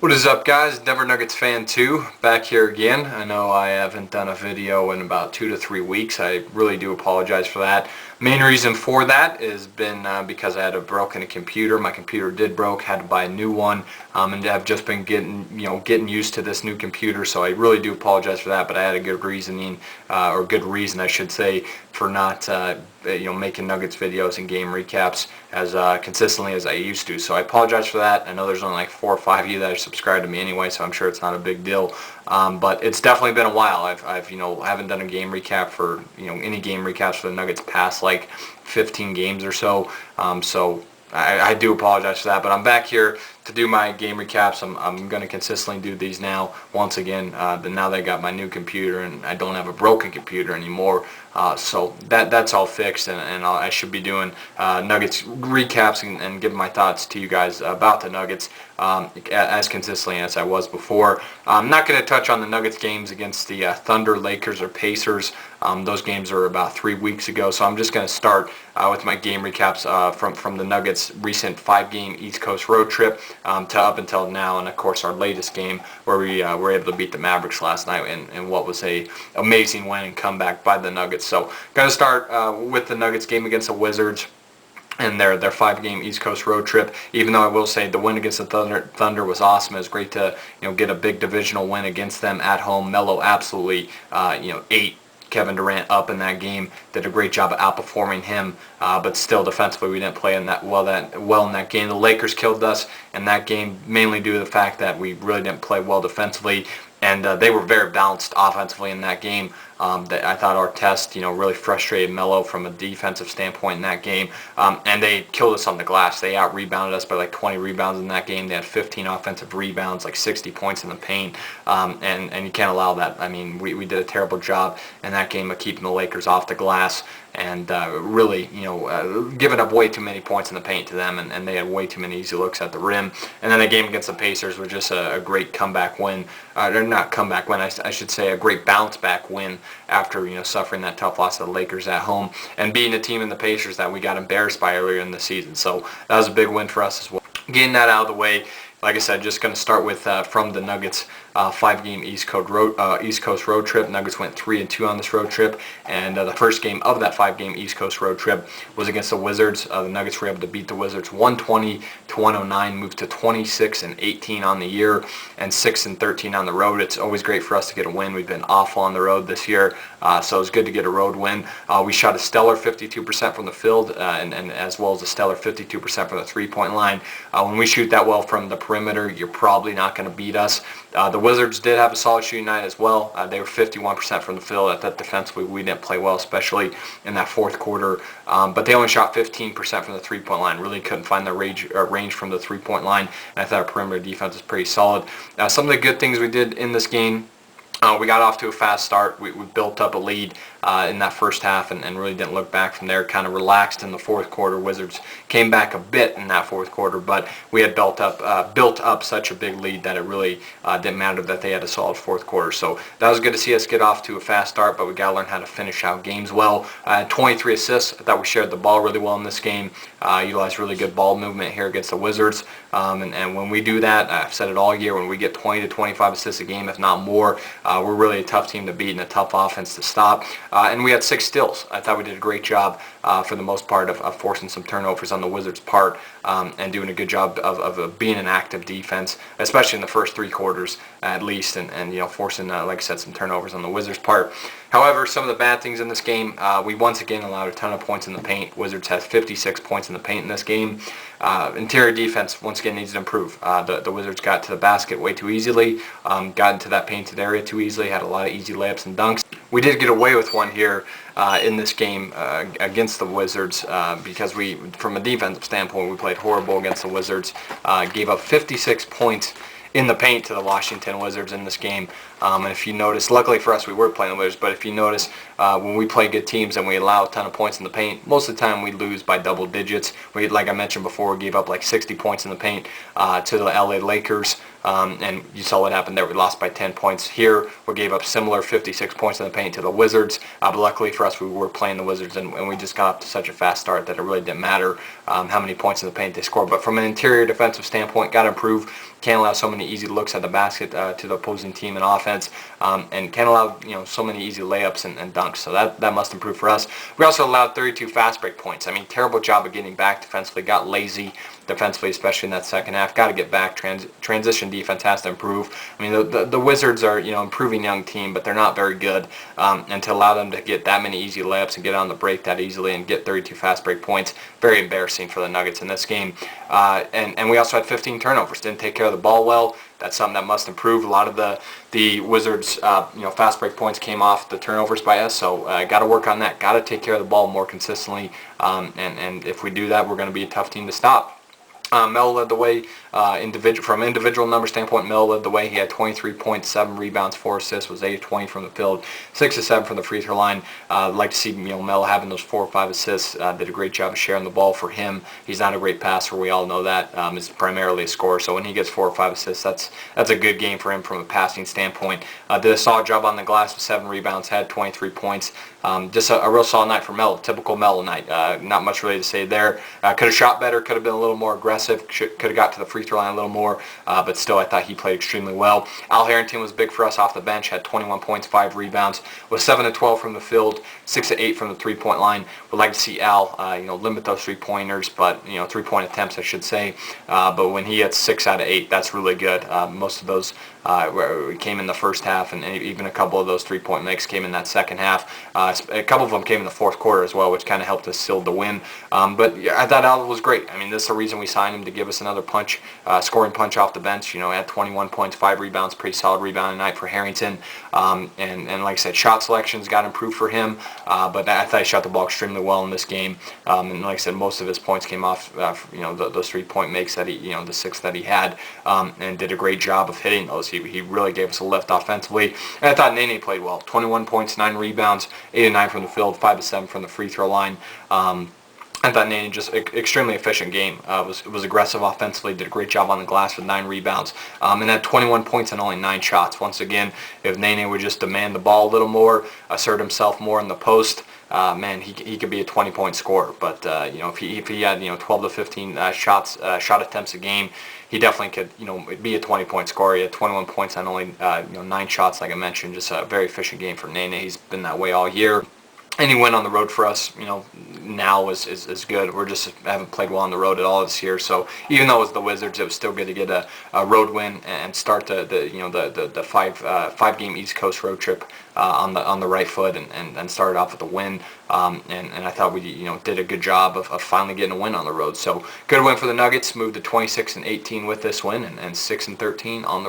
What is up, guys? Denver Nuggets fan 2 back here again. I know I haven't done a video in about 2 to 3 weeks. I really do apologize for that. Main reason for that has been because I had a broken computer. My computer did broke, had to buy a new one, and I've just been getting used to this new computer. So I really do apologize for that. But I had a good reasoning, or good reason, I should say, for not making Nuggets videos and game recaps as consistently as I used to. So I apologize for that. I know there's only like 4 or 5 of you that are subscribed to me anyway, so I'm sure it's not a big deal. But it's definitely been a while. I've haven't done a game recap for any game recaps for the Nuggets past like 15 games or so. So I do apologize for that, but I'm back here to do my game recaps. I'm going to consistently do these now. Once again, now that I got my new computer and I don't have a broken computer anymore, so that's all fixed, and I should be doing Nuggets recaps and giving my thoughts to you guys about the Nuggets as consistently as I was before. I'm not going to touch on the Nuggets games against the Thunder, Lakers, or Pacers. Those games are about 3 weeks ago, so I'm just going to start with my game recaps from the Nuggets' recent 5-game East Coast road trip to up until now, and of course our latest game where we were able to beat the Mavericks last night in what was a amazing win and comeback by the Nuggets. So going to start with the Nuggets game against the Wizards and their 5-game East Coast road trip. Even though I will say the win against the Thunder was awesome. It was great to get a big divisional win against them at home. Melo absolutely ate Kevin Durant up in that game, did a great job of outperforming him, but still defensively we didn't play in that well in that game. The Lakers killed us in that game mainly due to the fact that we really didn't play well defensively, and they were very balanced offensively in that game. I thought our test, really frustrated Melo from a defensive standpoint in that game, and they killed us on the glass. They out-rebounded us by like 20 rebounds in that game. They had 15 offensive rebounds, like 60 points in the paint, and you can't allow that. I mean, we did a terrible job in that game of keeping the Lakers off the glass and really, giving up way too many points in the paint to them, and they had way too many easy looks at the rim. And then the game against the Pacers was just a great comeback win, or not comeback win, I should say a great bounce back win after suffering that tough loss to the Lakers at home and beating a team in the Pacers that we got embarrassed by earlier in the season. So that was a big win for us as well. Getting that out of the way, like I said, just going to start with from the Nuggets 5-game East Coast road trip. Nuggets went 3-2 on this road trip, and the first game of that 5-game East Coast road trip was against the Wizards. The Nuggets were able to beat the Wizards 120-109, moved to 26-18 on the year and 6-13 on the road. It's always great for us to get a win. We've been awful on the road this year, so it's good to get a road win. We shot a stellar 52% from the field, and as well as a stellar 52% from the three-point line. When we shoot that well from the perimeter, you're probably not going to beat us. The Wizards did have a solid shooting night as well. They were 51% from the field. I thought defensively we didn't play well, especially in that fourth quarter. But they only shot 15% from the three-point line. Really couldn't find the range from the three-point line. And I thought our perimeter defense was pretty solid. Some of the good things we did in this game, we got off to a fast start. We built up a lead in that first half and really didn't look back from there. Kind of relaxed in the fourth quarter. Wizards came back a bit in that fourth quarter, but we had built up such a big lead that it really didn't matter that they had a solid fourth quarter. So that was good to see us get off to a fast start, but we got to learn how to finish out games well. 23 assists. I thought we shared the ball really well in this game. Utilized really good ball movement here against the Wizards. And when we do that, I've said it all year, when we get 20 to 25 assists a game, if not more, we're really a tough team to beat and a tough offense to stop. And we had 6 steals. I thought we did a great job for the most part of forcing some turnovers on the Wizards' part and doing a good job of being an active defense, especially in the first 3 quarters at least, and forcing, like I said, some turnovers on the Wizards' part. However, some of the bad things in this game, we once again allowed a ton of points in the paint. Wizards has 56 points in the paint in this game. Interior defense, once again, needs to improve. The Wizards got to the basket way too easily, got into that painted area too easily, had a lot of easy layups and dunks. We did get away with one here in this game against the Wizards because from a defensive standpoint, we played horrible against the Wizards. Gave up 56 points in the paint to the Washington Wizards in this game. And if you notice, luckily for us, we were playing the Wizards, but if you notice, when we play good teams and we allow a ton of points in the paint, most of the time we lose by double digits. Like I mentioned before, we gave up like 60 points in the paint to the LA Lakers and you saw what happened there. We lost by 10 points. Here, we gave up similar 56 points in the paint to the Wizards, but luckily for us, we were playing the Wizards, and we just got off to such a fast start that it really didn't matter how many points in the paint they scored. But from an interior defensive standpoint, got to improve. Can't allow so many easy looks at the basket to the opposing team in offense, and can't allow so many easy layups and dunks. So that must improve for us. We also allowed 32 fast break points. I mean, terrible job of getting back defensively. Got lazy defensively, especially in that second half. Got to get back. Transition defense has to improve. I mean, the Wizards are improving young team, but they're not very good. And to allow them to get that many easy layups and get on the break that easily and get 32 fast break points, very embarrassing for the Nuggets in this game. And we also had 15 turnovers. Didn't take care of the ball well. That's something that must improve. A lot of the Wizards, fast break points came off the turnovers by us. So got to work on that. Got to take care of the ball more consistently. And if we do that, we're going to be a tough team to stop. Mel led the way from individual number standpoint. Mel led the way. He had 23 points, 7 rebounds, 4 assists, was 8 of 20 from the field, 6 of 7 from the free throw line. Like to see Mel having those 4 or 5 assists. Did a great job of sharing the ball for him. He's not a great passer. We all know that. He's primarily a scorer. So when he gets 4 or 5 assists, that's a good game for him from a passing standpoint. Did a solid job on the glass with 7 rebounds, had 23 points. Just a real solid night for Mel. Typical Mel night. Not much really to say there. Could have shot better. Could have been a little more aggressive. Could have got to the free throw line a little more, but still I thought he played extremely well. Al Harrington was big for us off the bench, had 21 points, 5 rebounds, was 7 of 12 from the field, 6 of 8 from the three-point line. Would like to see Al, limit those three-pointers, but three-point attempts, I should say. But when he gets 6 out of 8, that's really good. Most of those came in the first half, and even a couple of those three-point makes came in that second half. A couple of them came in the fourth quarter as well, which kind of helped us seal the win. But I thought Al was great. I mean, this is the reason we signed him, to give us another punch, scoring punch off the bench. Had 21 points, 5 rebounds, pretty solid rebound night for Harrington. And like I said, shot selections got improved for him, but I thought he shot the ball extremely well in this game. And like I said, most of his points came off, those three-point makes that he, the 6 that he had, and did a great job of hitting those. He really gave us a lift offensively. And I thought Nene played well. 21 points, 9 rebounds, 8 of 9 from the field, 5 of 7 from the free throw line. I thought Nene just extremely efficient game. Was aggressive offensively, did a great job on the glass with 9 rebounds, and had 21 points and only 9 shots. Once again, if Nene would just demand the ball a little more, assert himself more in the post, man, he could be a 20-point scorer. But if he had 12 to 15 shot attempts a game, he definitely could be a 20-point scorer. He had 21 points on only 9 shots, like I mentioned. Just a very efficient game for Nene. He's been that way all year. Any win on the road for us, now is good. We just haven't played well on the road at all this year. So even though it was the Wizards, it was still good to get a road win and start the 5-game East Coast road trip on the right foot and started off with a win. And I thought we did a good job of finally getting a win on the road. So good win for the Nuggets. Moved to 26-18 with this win and 6-13 on the road.